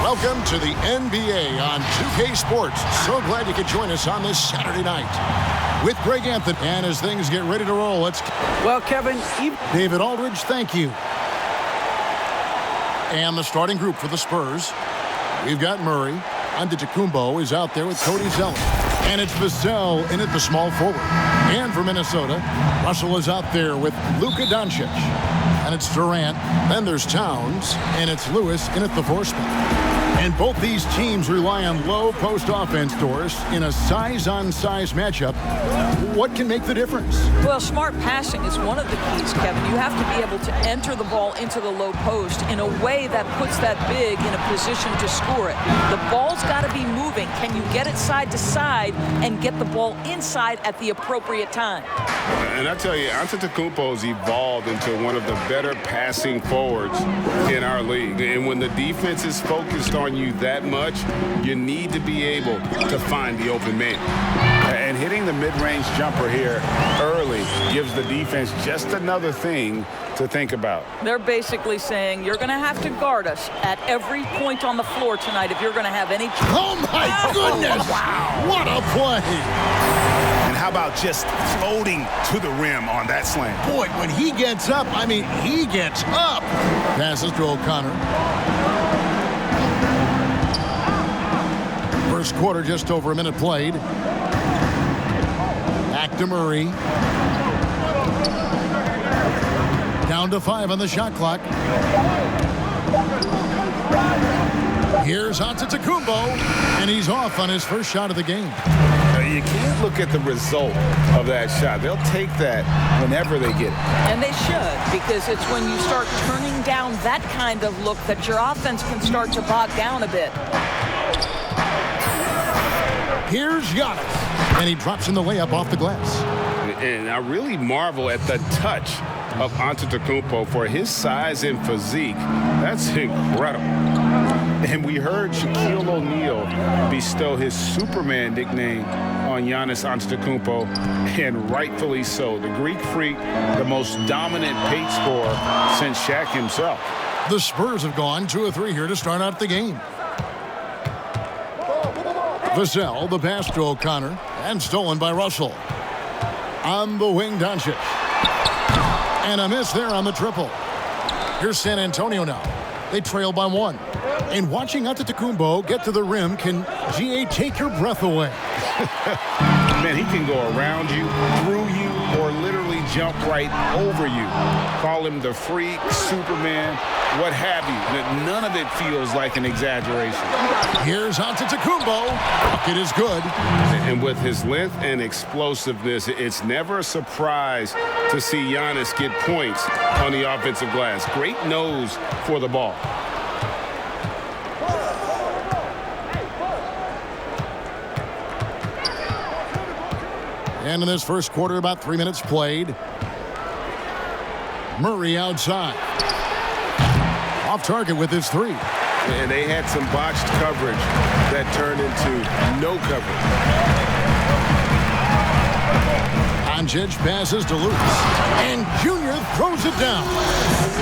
Welcome to the NBA on 2K Sports. So glad you could join us on this Saturday night with Greg Anthony. And as things get ready to roll, Well, Kevin, David Aldridge, thank you. And the starting group for the Spurs. We've got Murray. Antetokounmpo is out there with Cody Zeller. And it's Vassell in at the small forward. And for Minnesota, Russell is out there with Luka Doncic. And it's Durant. Then there's Towns. And it's Lewis in at the 4 spot. And both these teams rely on low post offense doors in a size-on-size matchup. What can make the difference? Well, smart passing is one of the keys, Kevin. You have to be able to enter the ball into the low post in a way that puts that big in a position to score it. The ball's got to be moving. Can you get it side to side and get the ball inside at the appropriate time? And I tell you, Antetokounmpo's evolved into one of the better passing forwards in our league. And when the defense is focused on you that much, you need to be able to find the open man. And hitting the mid-range jumper here early gives the defense just another thing to think about. They're basically saying you're going to have to guard us at every point on the floor tonight if you're going to have any. Oh, my goodness! Wow! What a play! And how about just floating to the rim on that slam? Boy, when he gets up, I mean, he gets up. Passes to O'Connor. First quarter, just over a minute played. Back to Murray. Down to 5 on the shot clock. Here's Antetokounmpo, and he's off on his first shot of the game. You can't look at the result of that shot. They'll take that whenever they get it. And they should, because it's when you start turning down that kind of look that your offense can start to bog down a bit. Here's Giannis, and he drops in the layup off the glass. And I really marvel at the touch of Antetokounmpo for his size and physique. That's incredible. And we heard Shaquille O'Neal bestow his Superman nickname on Giannis Antetokounmpo, and rightfully so. The Greek freak, the most dominant paint scorer since Shaq himself. The Spurs have gone 2 of 3 here to start out the game. Vassell, the pass to O'Connor, and stolen by Russell. On the wing, Doncic. And a miss there on the triple. Here's San Antonio now. They trail by 1. And watching Antetokounmpo get to the rim can, GA, take your breath away. Man, he can go around you, through you, or literally jump right over you. Call him the freak, Superman, what have you. None of it feels like an exaggeration. Here's Antetokounmpo. Bucket is good. And with his length and explosiveness, it's never a surprise to see Giannis get points on the offensive glass. Great nose for the ball. And in this first quarter, about 3 minutes played. Murray outside. Off target with his 3. And they had some botched coverage that turned into no coverage. Doncic passes to Lewis. And Junior throws it down.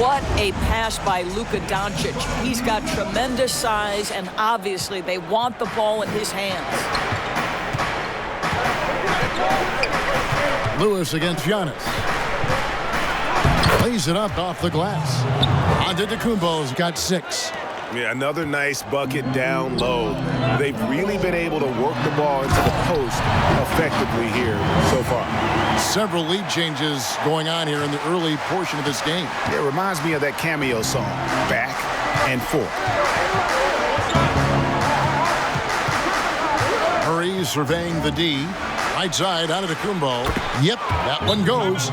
What a pass by Luka Doncic. He's got tremendous size, and obviously they want the ball in his hands. Lewis against Giannis. Lays it up off the glass. Antetokounmpo's got 6. Yeah, another nice bucket down low. They've really been able to work the ball into the post effectively here so far. Several lead changes going on here in the early portion of this game. It reminds me of that cameo song, Back and Forth. Murray surveying the D. Right side, Antetokounmpo. Yep, that one goes.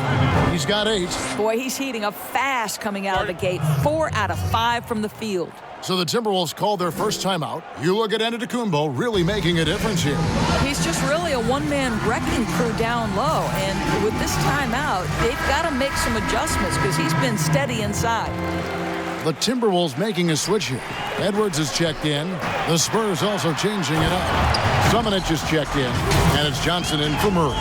He's got 8. Boy, he's heating up fast coming out of the gate. 4 out of 5 from the field. So the Timberwolves called their first timeout. You look at Antetokounmpo really making a difference here. He's just really a one-man wrecking crew down low. And with this timeout, they've got to make some adjustments because he's been steady inside. The Timberwolves making a switch here. Edwards is checked in. The Spurs also changing it up. Summonich is checked in. And it's Johnson in for Murray.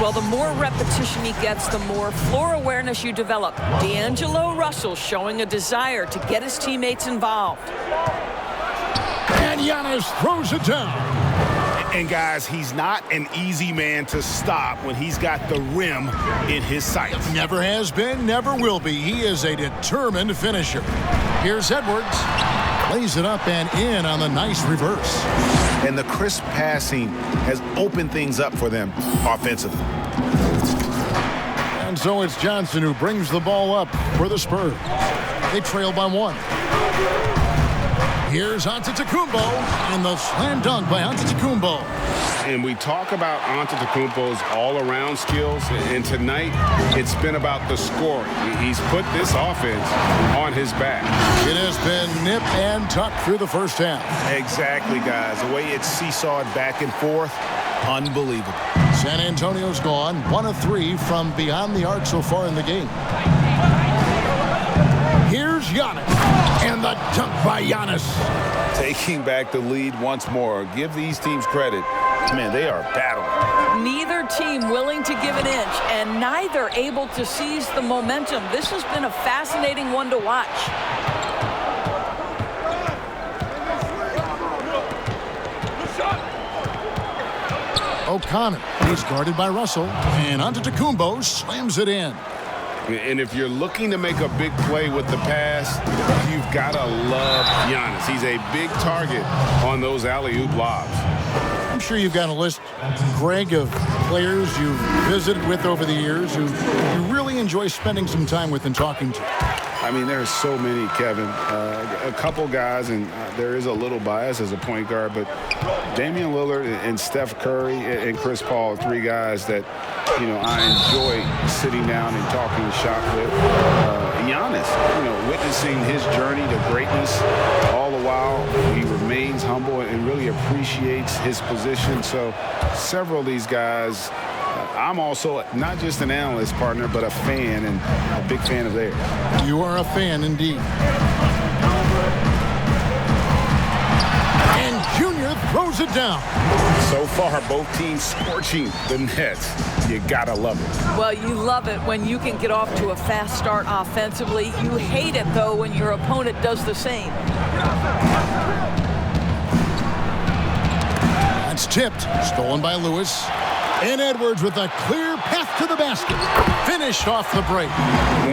Well, the more repetition he gets, the more floor awareness you develop. D'Angelo Russell showing a desire to get his teammates involved. And Giannis throws it down. And, guys, he's not an easy man to stop when he's got the rim in his sights. Never has been, never will be. He is a determined finisher. Here's Edwards. Lays it up and in on the nice reverse. And the crisp passing has opened things up for them offensively. And so it's Johnson who brings the ball up for the Spurs. They trail by 1. Here's Antetokounmpo, and the slam dunk by Antetokounmpo. And we talk about Antetokounmpo's all-around skills, and tonight it's been about the scoring. He's put this offense on his back. It has been nip and tuck through the first half. Exactly, guys. The way it's seesawed back and forth, unbelievable. San Antonio's gone 1 of 3 from beyond the arc so far in the game. Here's Giannis, and the dunk by Giannis. Taking back the lead once more. Give these teams credit. Man, they are battling. Neither team willing to give an inch, and neither able to seize the momentum. This has been a fascinating one to watch. O'Connor, he's guarded by Russell, and Antetokounmpo slams it in. And if you're looking to make a big play with the pass, you've got to love Giannis. He's a big target on those alley-oop lobs. I'm sure you've got a list, Greg, of players you've visited with over the years who you really enjoy spending some time with and talking to. I mean, there's so many, Kevin. A couple guys, and there is a little bias as a point guard, but Damian Lillard and Steph Curry and Chris Paul are 3 guys that, you know, I enjoy sitting down and talking shop with. Giannis, you know, witnessing his journey to greatness all the while. He remains humble and really appreciates his position. So several of these guys, I'm also not just an analyst, partner, but a fan, and a big fan of theirs. You are a fan indeed. And Junior throws it down. So far, both teams scorching the Nets. You gotta love it. Well, you love it when you can get off to a fast start offensively. You hate it, though, when your opponent does the same. That's tipped. Stolen by Lewis. And Edwards with a clear path to the basket. Finished off the break.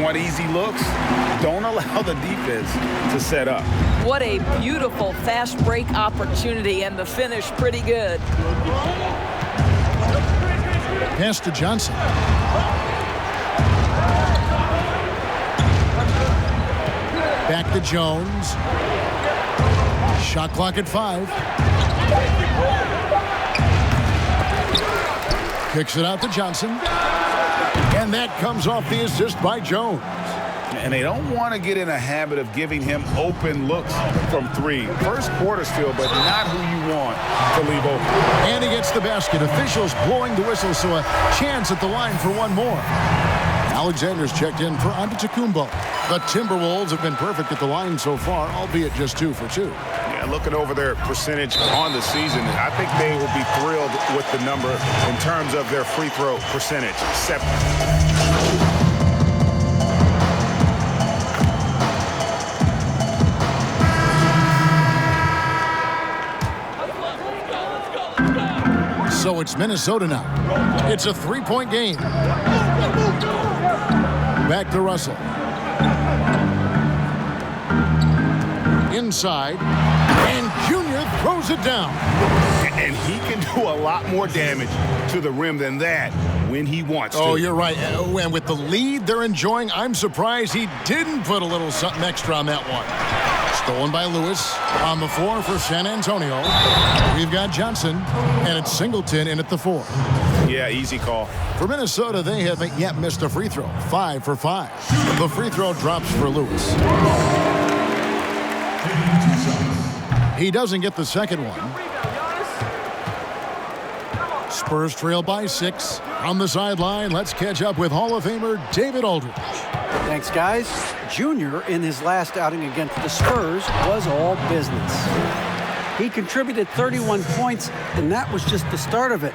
Want easy looks? Don't allow the defense to set up. What a beautiful fast break opportunity, and the finish pretty good. Pass to Johnson. Back to Jones. Shot clock at 5. Kicks it out to Johnson. And that comes off the assist by Jones. And they don't want to get in a habit of giving him open looks from 3. First quarter still, but not who you want to leave open. And he gets the basket. Officials blowing the whistle, so a chance at the line for one more. Alexander's checked in for Antetokounmpo. The Timberwolves have been perfect at the line so far, albeit just 2 for 2. Yeah, looking over their percentage on the season, I think they will be thrilled with the number in terms of their free throw percentage. So it's Minnesota now. It's a 3-point game. Back to Russell. Inside. And Junior throws it down. And he can do a lot more damage to the rim than that when he wants to. Oh, you're right. And with the lead they're enjoying, I'm surprised he didn't put a little something extra on that one. Stolen by Lewis on the floor for San Antonio. We've got Johnson, and it's Singleton in at the 4. Yeah, easy call. For Minnesota, they haven't yet missed a free throw. 5 for 5. The free throw drops for Lewis. He doesn't get the second one. Spurs trail by 6. On the sideline, let's catch up with Hall of Famer David Aldridge. Thanks, guys. Junior, in his last outing against the Spurs, was all business. He contributed 31 points, and that was just the start of it.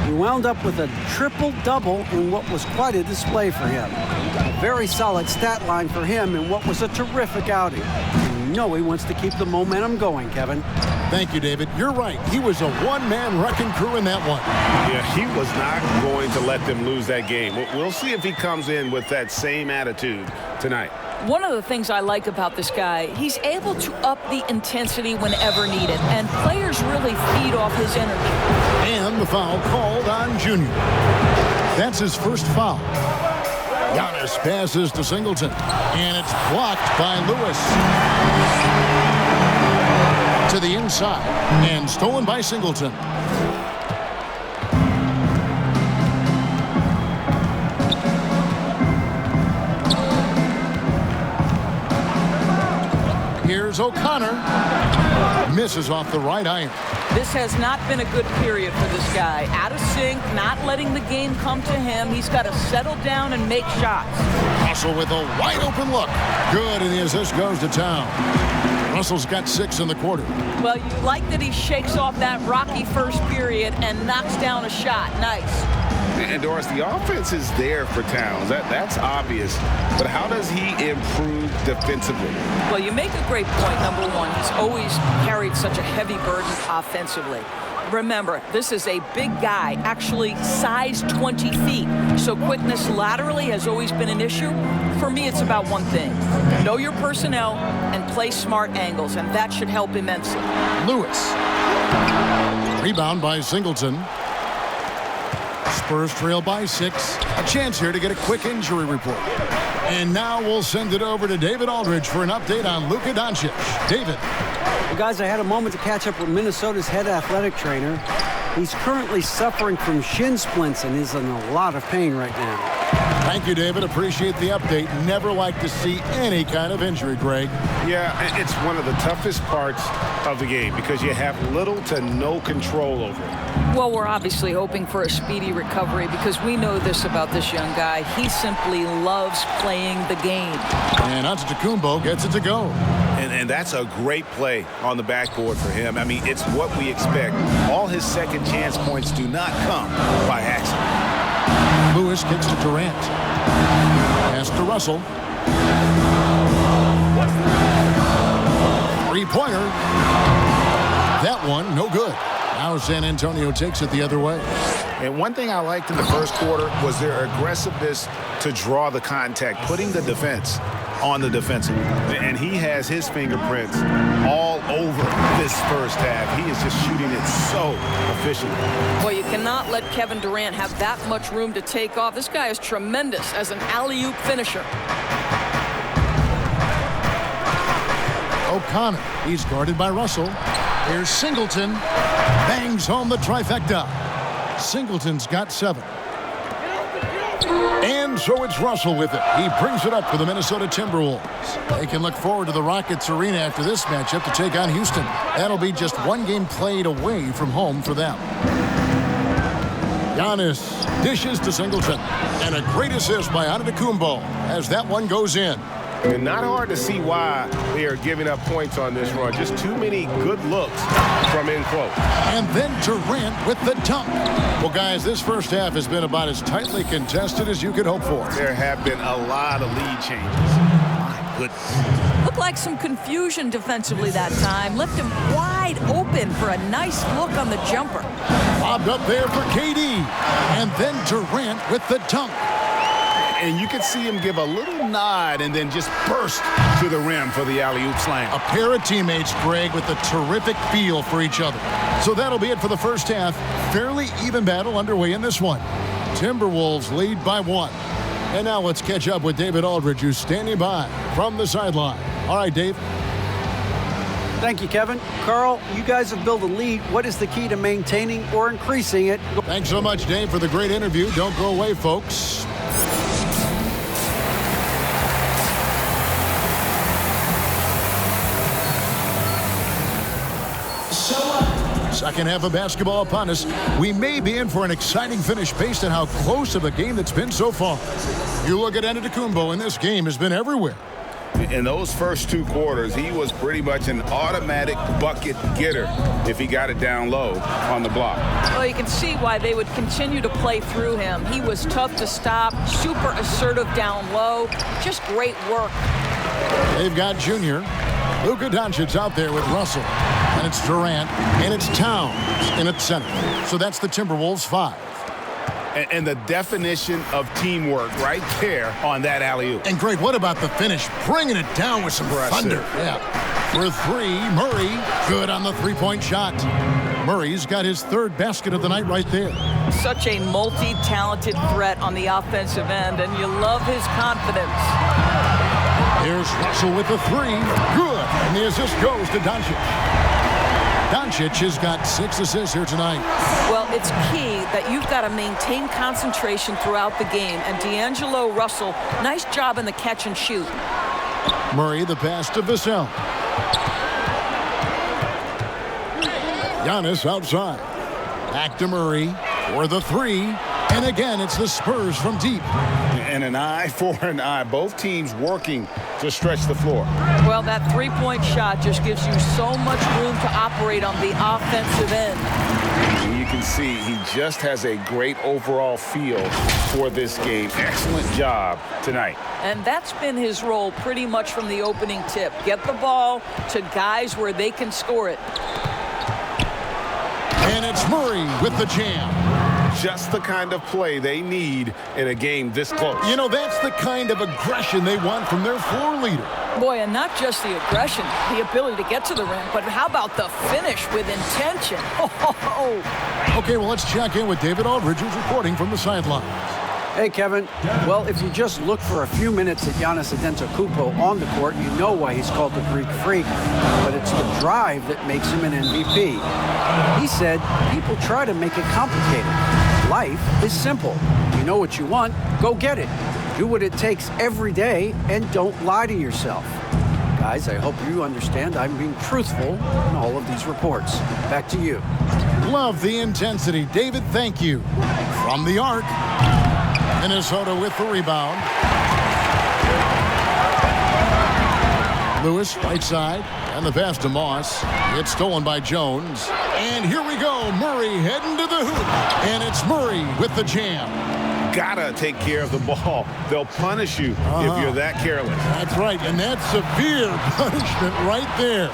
He wound up with a triple-double in what was quite a display for him. A very solid stat line for him in what was a terrific outing. know he wants to keep the momentum going, Kevin. Thank you, David. You're right. He was a one-man wrecking crew in that one. Yeah, he was not going to let them lose that game. We'll see if he comes in with that same attitude tonight. One of the things I like about this guy, he's able to up the intensity whenever needed, and players really feed off his energy. And the foul called on Junior. That's his first foul. Giannis passes to Singleton, and it's blocked by Lewis. To the inside, and stolen by Singleton. Here's O'Connor. Misses off the right iron. This has not been a good period for this guy. Out of sync, not letting the game come to him. He's got to settle down and make shots. Russell with a wide open look. Good, and the assist goes to Town. Russell's got 6 in the quarter. Well, you like that he shakes off that rocky first period and knocks down a shot. Nice. And Doris, the offense is there for Towns. That's obvious. But how does he improve defensively? Well, you make a great point. Number one, he's always carried such a heavy burden offensively. Remember, this is a big guy, actually size 20 feet. So quickness laterally has always been an issue. For me, it's about one thing. Know your personnel and play smart angles, and that should help immensely. Lewis. Rebound by Singleton. Spurs trail by 6. A chance here to get a quick injury report. And now we'll send it over to David Aldridge for an update on Luka Doncic. David. Well, guys, I had a moment to catch up with Minnesota's head athletic trainer. He's currently suffering from shin splints and is in a lot of pain right now. Thank you, David. Appreciate the update. Never like to see any kind of injury, Greg. Yeah, it's one of the toughest parts of the game because you have little to no control over it. Well, we're obviously hoping for a speedy recovery because we know this about this young guy. He simply loves playing the game. And Antetokounmpo gets it to go. And that's a great play on the backboard for him. I mean, it's what we expect. All his second chance points do not come by accident. Lewis kicks to Durant. Pass to Russell. Three-pointer. That one, no good. Now San Antonio takes it the other way. And one thing I liked in the first quarter was their aggressiveness to draw the contact, putting the defense on the defensive. And he has his fingerprints all over this first half. He is just shooting it so efficiently. Well, you cannot let Kevin Durant have that much room to take off. This guy is tremendous as an alley-oop finisher. O'Connor, he's guarded by Russell. Here's Singleton. Bangs home the trifecta. Singleton's got 7. And so it's Russell with it. He brings it up for the Minnesota Timberwolves. They can look forward to the Rockets Arena after this matchup to take on Houston. That'll be just one game played away from home for them. Giannis dishes to Singleton. And a great assist by Antetokounmpo as that one goes in. And not hard to see why they are giving up points on this run. Just too many good looks from in close. And then Durant with the dunk. Well, guys, this first half has been about as tightly contested as you could hope for. There have been a lot of lead changes. My goodness. Looked like some confusion defensively that time. Left him wide open for a nice look on the jumper. Bobbed up there for KD. And then Durant with the dunk. And you could see him give a little nod and then just burst to the rim for the alley-oop slam. A pair of teammates, Greg, with a terrific feel for each other. So that'll be it for the first half. Fairly even battle underway in this one. Timberwolves lead by 1. And now let's catch up with David Aldridge, who's standing by from the sideline. All right, Dave. Thank you, Kevin. Carl, you guys have built a lead. What is the key to maintaining or increasing it? Thanks so much, Dave, for the great interview. Don't go away, folks. Second half of basketball upon us. We may be in for an exciting finish based on how close of a game that's been so far. You look at Antetokounmpo, and this game has been everywhere. In those first 2 quarters, he was pretty much an automatic bucket getter if he got it down low on the block. Well, you can see why they would continue to play through him. He was tough to stop, super assertive down low. Just great work. They've got Junior. Luka Doncic out there with Russell. And it's Durant. And it's Towns in its center. So that's the Timberwolves 5. And the definition of teamwork right there on that alley-oop. And Greg, what about the finish? Bringing it down with some thunder. Yeah. For 3, Murray. Good on the three-point shot. Murray's got his 3rd basket of the night right there. Such a multi-talented threat on the offensive end, and you love his confidence. Here's Russell with the 3. Good. And the assist goes to Doncic. Doncic has got 6 assists here tonight. Well, it's key that you've got to maintain concentration throughout the game. And D'Angelo Russell, nice job in the catch and shoot. Murray, the pass to Vassell. Giannis outside. Back to Murray for the 3. And again, it's the Spurs from deep. And an eye for an eye. Both teams working to stretch the floor. Well, that three-point shot just gives you so much room to operate on the offensive end. And you can see he just has a great overall feel for this game. Excellent job tonight. And that's been his role pretty much from the opening tip. Get the ball to guys where they can score it. And it's Murray with the jam. Just the kind of play they need in a game this close. You know, that's the kind of aggression they want from their floor leader. Boy, and not just the aggression, the ability to get to the rim, but how about the finish with intention? Okay, well, let's check in with David Aldridge, who's reporting from the sidelines. Hey, Kevin. Well, if you just look for a few minutes at Giannis Antetokounmpo on the court, you know why he's called the Greek Freak. But it's the drive that makes him an MVP. He said, people try to make it complicated. Life is simple. You know what you want, go get it. Do what it takes every day and don't lie to yourself. Guys, I hope you understand I'm being truthful in all of these reports. Back to you. Love the intensity. David, thank you. From the arc, Minnesota with the rebound. Lewis, right side, and the pass to Moss. It's stolen by Jones. And here we go. Murray heading to the hoop. And it's Murray with the jam. Gotta take care of the ball. They'll punish you if you're that careless. That's right, and that's severe punishment right there.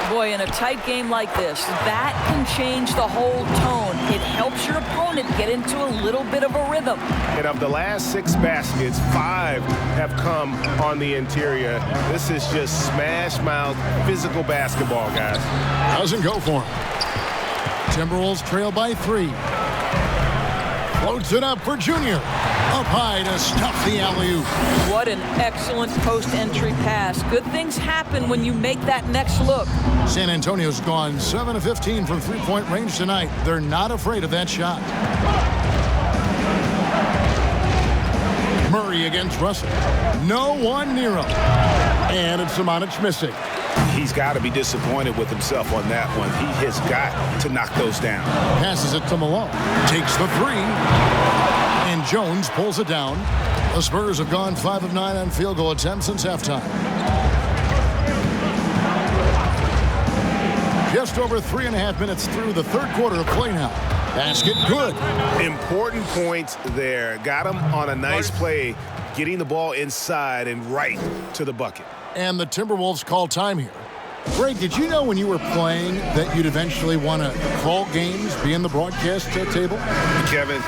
Boy, in a tight game like this, that can change the whole tone. It helps your opponent get into a little bit of a rhythm. And of the last 6 baskets, 5 have come on the interior. This is just smash-mouth physical basketball, guys. Doesn't go for him. Timberwolves trail by 3. Floats it up for Junior. Up high to stuff the alley-oop. What an excellent post-entry pass. Good things happen when you make that next look. San Antonio's gone 7 of 15 from three-point range tonight. They're not afraid of that shot. Murray against Russell. No one near him. And it's Samanic missing. He's got to be disappointed with himself on that one. He has got to knock those down. Passes it to Malone. Takes the 3. And Jones pulls it down. The Spurs have gone 5 of 9 on field goal attempts since halftime. Just over 3.5 minutes through the third quarter of play now. Basket good. Important points there. Got him on a nice play, getting the ball inside and right to the bucket. And the Timberwolves call time here. Greg, did you know when you were playing that you'd eventually want to call games, be in the broadcast table? Kevin.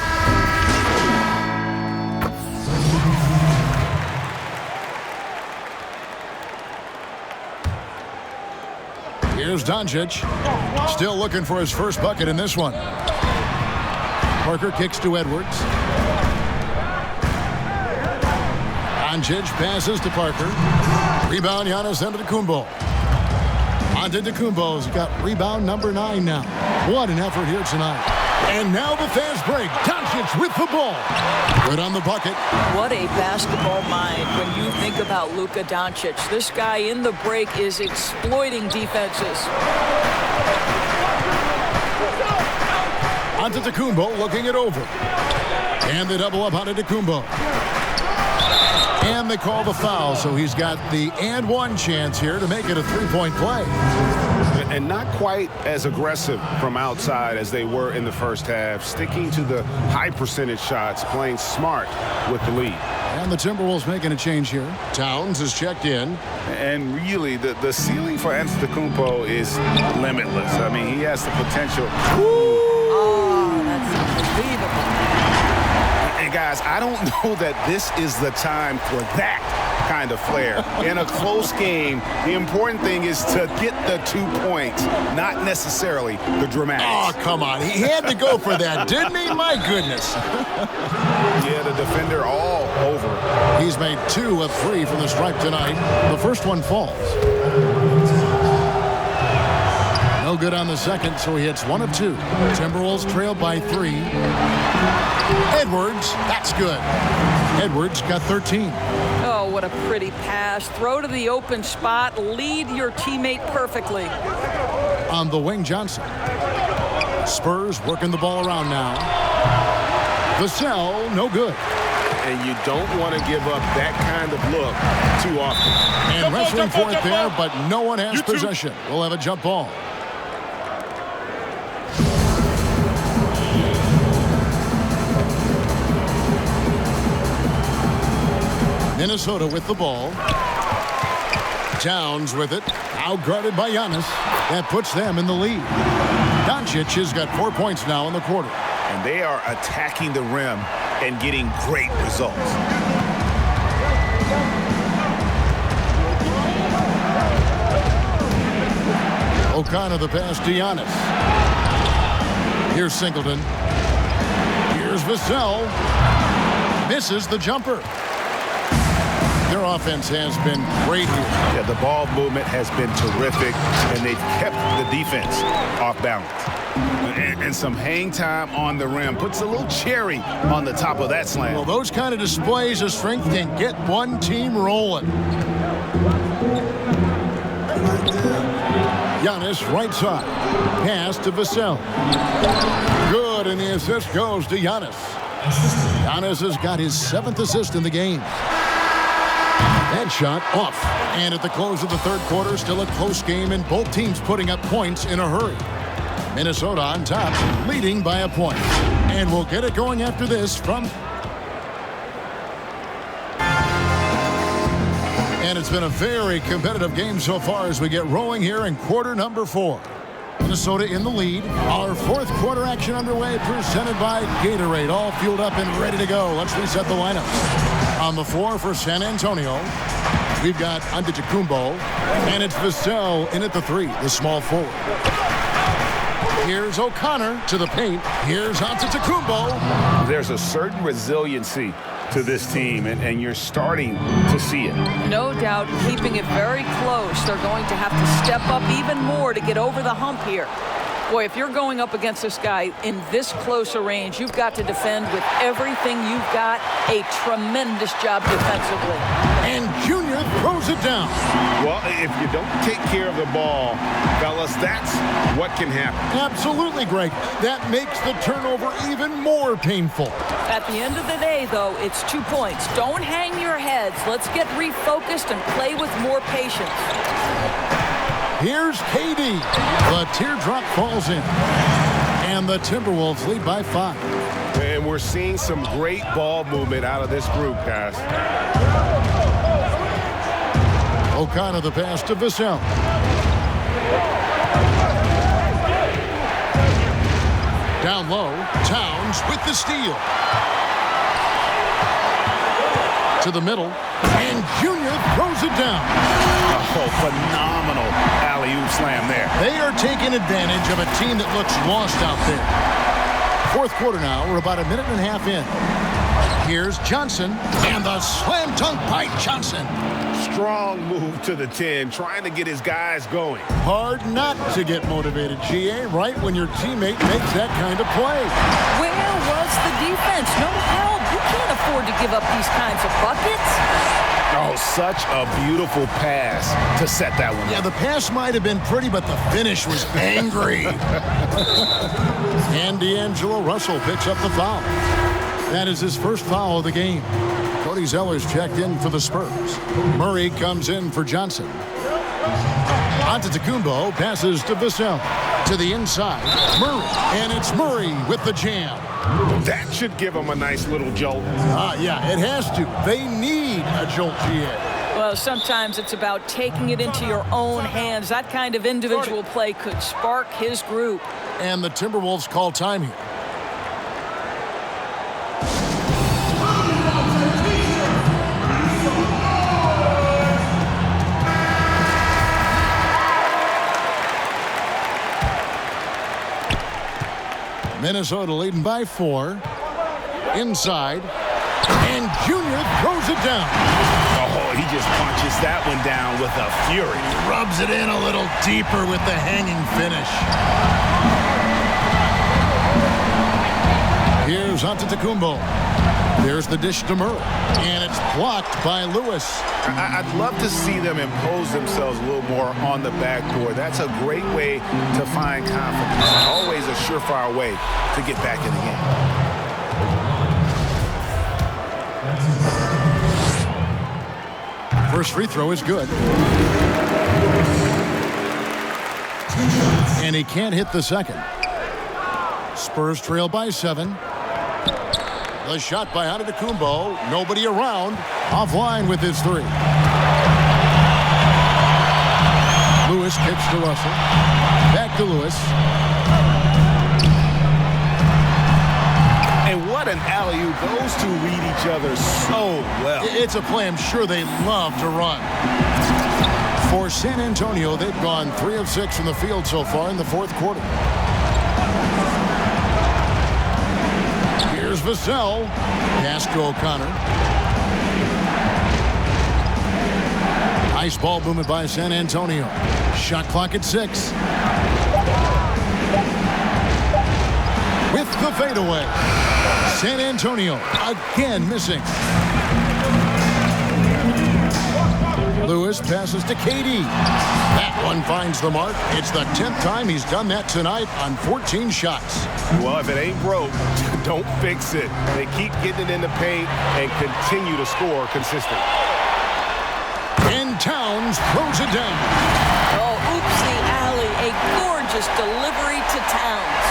Here's Doncic. Still looking for his first bucket in this one. Parker kicks to Edwards. Doncic passes to Parker. Rebound, Giannis Antetokounmpo. Antetokounmpo's got rebound number 9 now. What an effort here tonight. And now the fast break. Doncic with the ball. Good on the bucket. What a basketball mind when you think about Luka Doncic. This guy in the break is exploiting defenses. Antetokounmpo looking it over. And the double up on Antetokounmpo. And they call the foul, so he's got the and one chance here to make it a three-point play. And not quite as aggressive from outside as they were in the first half, sticking to the high percentage shots, playing smart with the lead. And the Timberwolves making a change here. Towns is checked in. And really, the ceiling for Antetokounmpo is limitless. I mean, he has the potential. Oh, that's unbelievable. And guys, I don't know that this is the time for that kind of flair. In a close game, the important thing is to get the 2 points, not necessarily the dramatics. Oh, come on. He had to go for that, didn't he? My goodness. Yeah, the defender all over. He's made 2 of 3 from the stripe tonight. The first one falls. No good on the second, so he hits 1 of 2. Timberwolves trail by 3. Edwards, that's good. Edwards got 13. Oh, what a pretty pass. Throw to the open spot. Lead your teammate perfectly. On the wing, Johnson. Spurs working the ball around now. Vassell, no good. And you don't want to give up that kind of look too often. And wrestling for it there, but no one has possession. We'll have a jump ball. Minnesota with the ball. Towns with it. Outguarded by Giannis. That puts them in the lead. Doncic has got 4 points now in the quarter. And they are attacking the rim and getting great results. O'Connor the pass to Giannis. Here's Singleton. Here's Vassell. Misses the jumper. Their offense has been great here. Yeah, the ball movement has been terrific, and they've kept the defense off balance. And some hang time on the rim puts a little cherry on the top of that slam. Well, those kind of displays of strength can get one team rolling. Giannis right side. Pass to Vassell. Good, and the assist goes to Giannis. Giannis has got his 7th assist in the game. That shot off. And at the close of the third quarter, still a close game, and both teams putting up points in a hurry. Minnesota on top, leading by a point. And we'll get it going after this from... And it's been a very competitive game so far as we get rolling here in quarter number 4. Minnesota in the lead. Our fourth quarter action underway, presented by Gatorade. All fueled up and ready to go. Let's reset the lineups. On the floor for San Antonio, we've got Antetokounmpo, and it's Vassell in at the 3, the small forward. Here's O'Connor to the paint. Here's Antetokounmpo. There's a certain resiliency to this team, and you're starting to see it. No doubt, keeping it very close. They're going to have to step up even more to get over the hump here. Boy, if you're going up against this guy in this close a range, you've got to defend with everything you've got. A tremendous job defensively. And Junior throws it down. Well, if you don't take care of the ball, fellas, that's what can happen. Absolutely, Greg. That makes the turnover even more painful. At the end of the day, though, it's 2 points. Don't hang your heads. Let's get refocused and play with more patience. Here's KD. The teardrop falls in. And the Timberwolves lead by 5. And we're seeing some great ball movement out of this group, guys. O'Connor the pass to Vassell. Down low, Towns with the steal. To the middle, and Junior throws it down. Oh, phenomenal alley-oop slam there. They are taking advantage of a team that looks lost out there. Fourth quarter now, we're about a minute and a half in. Here's Johnson, and the slam dunk by Johnson. Strong move to the 10, trying to get his guys going. Hard not to get motivated, GA, right when your teammate makes that kind of play. Where was the defense? No help. You can't afford to give up these kinds of buckets. Oh, such a beautiful pass to set that one up. Yeah, the pass might have been pretty, but the finish was angry. And D'Angelo Russell picks up the foul. That is his first foul of the game. Cody Zeller's checked in for the Spurs. Murray comes in for Johnson. Antetokounmpo passes to Vassell. To the inside, Murray. And it's Murray with the jam. That should give them a nice little jolt. Yeah, it has to. They need a jolt here. Well, sometimes it's about taking it into your own hands. That kind of individual play could spark his group. And the Timberwolves call time here. Minnesota leading by 4. Inside. And Junior throws it down. Oh, he just punches that one down with a fury. Rubs it in a little deeper with the hanging finish. Here's Antetokounmpo. There's the dish to Murray. And it's blocked by Lewis. I'd love to see them impose themselves a little more on the backboard. That's a great way to find confidence. Always a surefire way to get back in the game. First free throw is good. And he can't hit the second. Spurs trail by 7. The shot by Antetokounmpo. Nobody around. Offline with his 3. Lewis kicks to Russell. Back to Lewis. And what an alley-oop. Those two read each other so well. It's a play I'm sure they love to run. For San Antonio, they've gone 3 of 6 from the field so far in the fourth quarter. Here's Vassell. Pass to O'Connor. Nice ball movement by San Antonio. Shot clock at 6. With the fadeaway. San Antonio again missing. Lewis passes to KD. That one finds the mark. It's the 10th time he's done that tonight on 14 shots. Well, if it ain't broke, don't fix it. They keep getting it in the paint and continue to score consistently. And Towns throws it down. Oh, oops, the alley. A gorgeous delivery to Towns.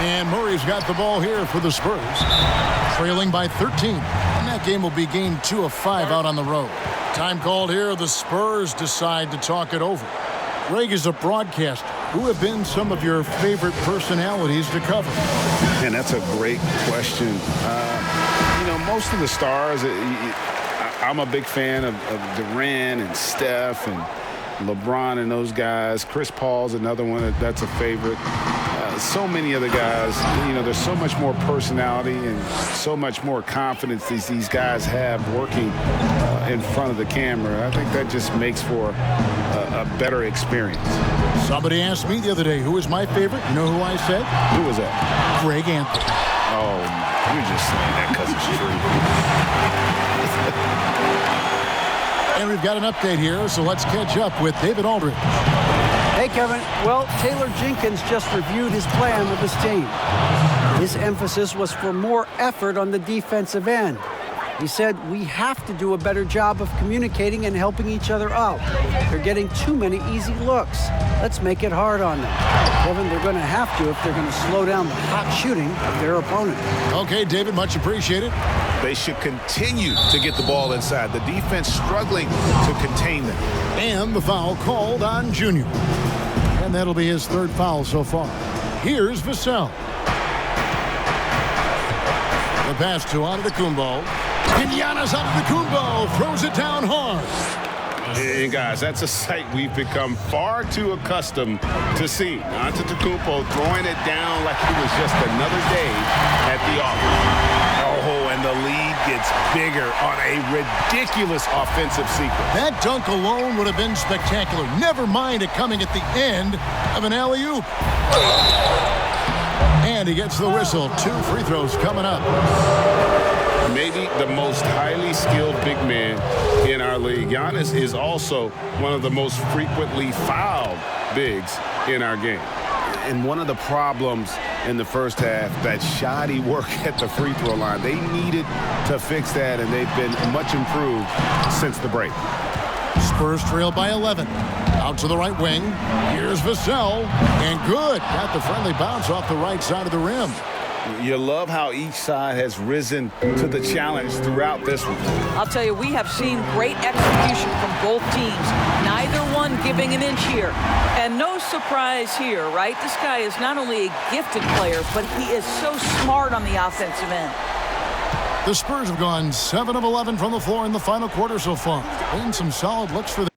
And Murray's got the ball here for the Spurs. Trailing by 13. And that game will be game 2 of 5 out on the road. Time called here. The Spurs decide to talk it over. Greg is a broadcaster. Who have been some of your favorite personalities to cover? And that's a great question. You know, most of the stars, I'm a big fan of Durant and Steph and LeBron and those guys. Chris Paul's another one that's a favorite. So many other guys, you know, there's so much more personality and so much more confidence these guys have working in front of the camera. I think that just makes for a better experience. Somebody asked me the other day, who is my favorite? You know who I said? Who was that? Greg Anthony. Oh, you're just saying that because it's true. And we've got an update here, so let's catch up with David Aldridge. Hey, Kevin. Well, Taylor Jenkins just reviewed his plan with his team. His emphasis was for more effort on the defensive end. He said, we have to do a better job of communicating and helping each other out. They're getting too many easy looks. Let's make it hard on them. Kevin, they're going to have to if they're going to slow down the hot shooting of their opponent. Okay, David, much appreciated. They should continue to get the ball inside. The defense struggling to contain them. And the foul called on Junior. And that'll be his 3rd foul so far. Here's Vassell. The pass to Antetokounmpo. And Giannis Antetokounmpo throws it down hard. And guys, that's a sight we've become far too accustomed to seeing. Antetokounmpo throwing it down like it was just another day at the office. Oh, and the lead gets bigger on a ridiculous offensive sequence. That dunk alone would have been spectacular. Never mind it coming at the end of an alley-oop. And he gets the whistle. 2 free throws coming up. Maybe the most highly skilled big man in our league. Giannis is also one of the most frequently fouled bigs in our game. And one of the problems in the first half, that shoddy work at the free throw line. They needed to fix that, and they've been much improved since the break. Spurs trail by 11. Out to the right wing. Here's Vassell. And good. Got the friendly bounce off the right side of the rim. You love how each side has risen to the challenge throughout this one. I'll tell you, we have seen great execution from both teams. Neither one giving an inch here. And no surprise here, right? This guy is not only a gifted player, but he is so smart on the offensive end. The Spurs have gone 7 of 11 from the floor in the final quarter so far. Been some solid looks for them.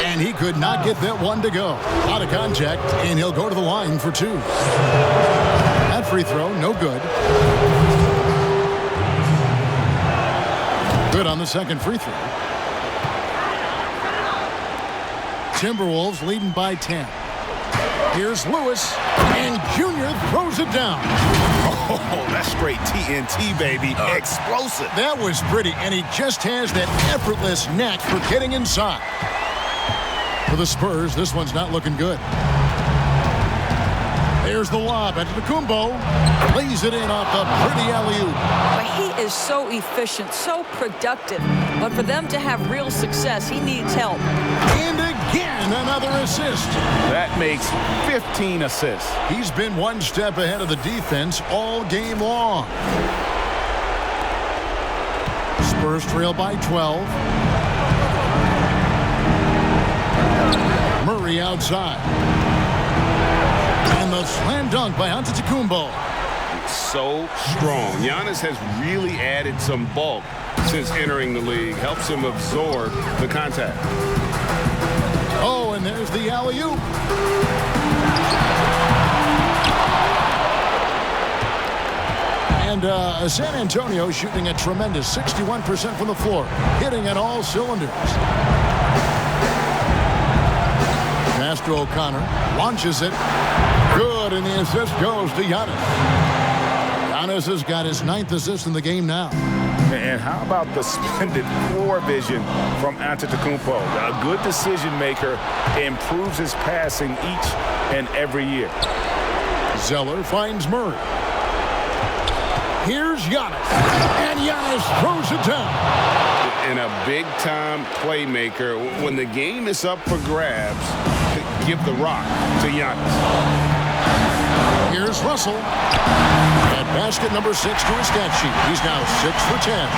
And he could not get that one to go. Out of contact, and he'll go to the line for two. That free throw, no good. Good on the second free throw. Timberwolves leading by 10. Here's Lewis, and Junior throws it down. Oh, that's straight TNT, baby. Explosive. That was pretty, and he just has that effortless knack for getting inside. For the Spurs, this one's not looking good. There's the lob at Kumbo. Lays it in off the pretty alley-oop. He is so efficient, so productive. But for them to have real success, he needs help. And again, another assist. That makes 15 assists. He's been one step ahead of the defense all game long. Spurs trail by 12. Murray outside. And the slam dunk by Antetokounmpo. So strong. Giannis has really added some bulk since entering the league. Helps him absorb the contact. Oh, and there's the alley-oop. And San Antonio shooting a tremendous 61% from the floor, hitting on all cylinders. Pass to O'Connor, launches it. Good, and the assist goes to Giannis. Giannis has got his 9th assist in the game now. And how about the splendid floor vision from Antetokounmpo? A good decision maker, improves his passing each and every year. Zeller finds Murray. Here's Giannis, and Giannis throws it down. And a big-time playmaker. When the game is up for grabs, give the rock to Giannis. Here's Russell. At basket number 6 to his stat sheet. He's now 6 for 10.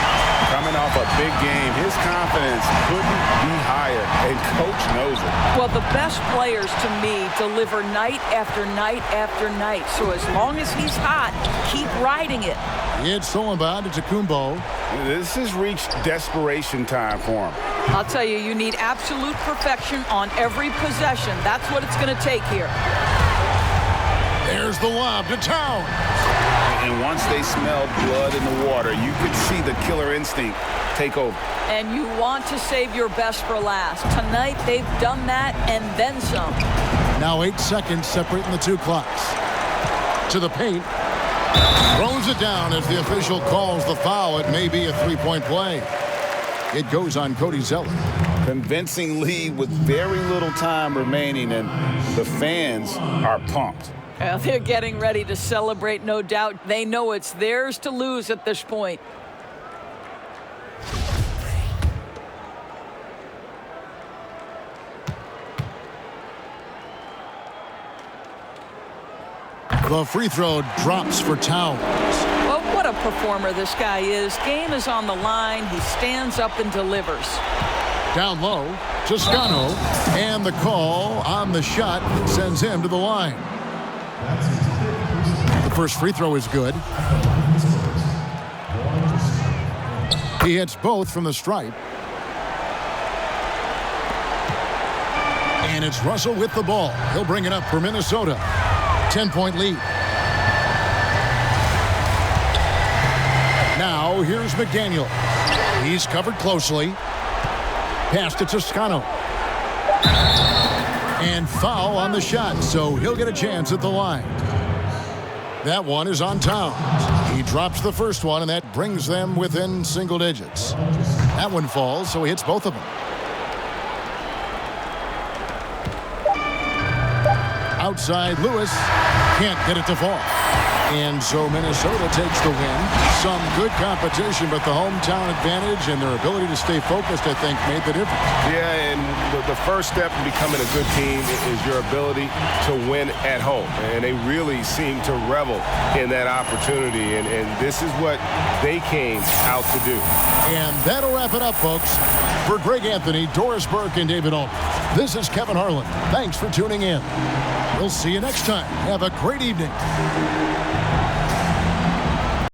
Coming off a big game, his confidence couldn't be higher, and coach knows it. Well, the best players, to me, deliver night after night after night. So as long as he's hot, keep riding it. It's stolen by Antetokounmpo. This has reached desperation time for him. I'll tell you, you need absolute perfection on every possession. That's what it's going to take here. There's the lob to Town. And once they smelled blood in the water, you could see the killer instinct take over. And you want to save your best for last. Tonight, they've done that and then some. Now 8 seconds separating the two clocks. To the paint. Throws it down as the official calls the foul. It may be a three-point play. It goes on Cody Zeller. Convincing lead with very little time remaining, and the fans are pumped. Well, they're getting ready to celebrate, no doubt. They know it's theirs to lose at this point. The free throw drops for Towns. Well, what a performer this guy is. Game is on the line. He stands up and delivers. Down low, Toscano, and the call on the shot sends him to the line. The first free throw is good. He hits both from the stripe. And it's Russell with the ball. He'll bring it up for Minnesota. 10-point lead. Now here's McDaniel. He's covered closely. Pass to Toscano. And foul on the shot, so he'll get a chance at the line. That one is on Towns. He drops the first one, and that brings them within single digits. That one falls, so he hits both of them. Outside, Lewis can't get it to fall. And so Minnesota takes the win. Some good competition, but the hometown advantage and their ability to stay focused, I think, made the difference. Yeah, and the first step in becoming a good team is your ability to win at home. And they really seem to revel in that opportunity. And this is what they came out to do. And that'll wrap it up, folks. For Greg Anthony, Doris Burke, and David Ulmer, this is Kevin Harlan. Thanks for tuning in. We'll see you next time. Have a great evening.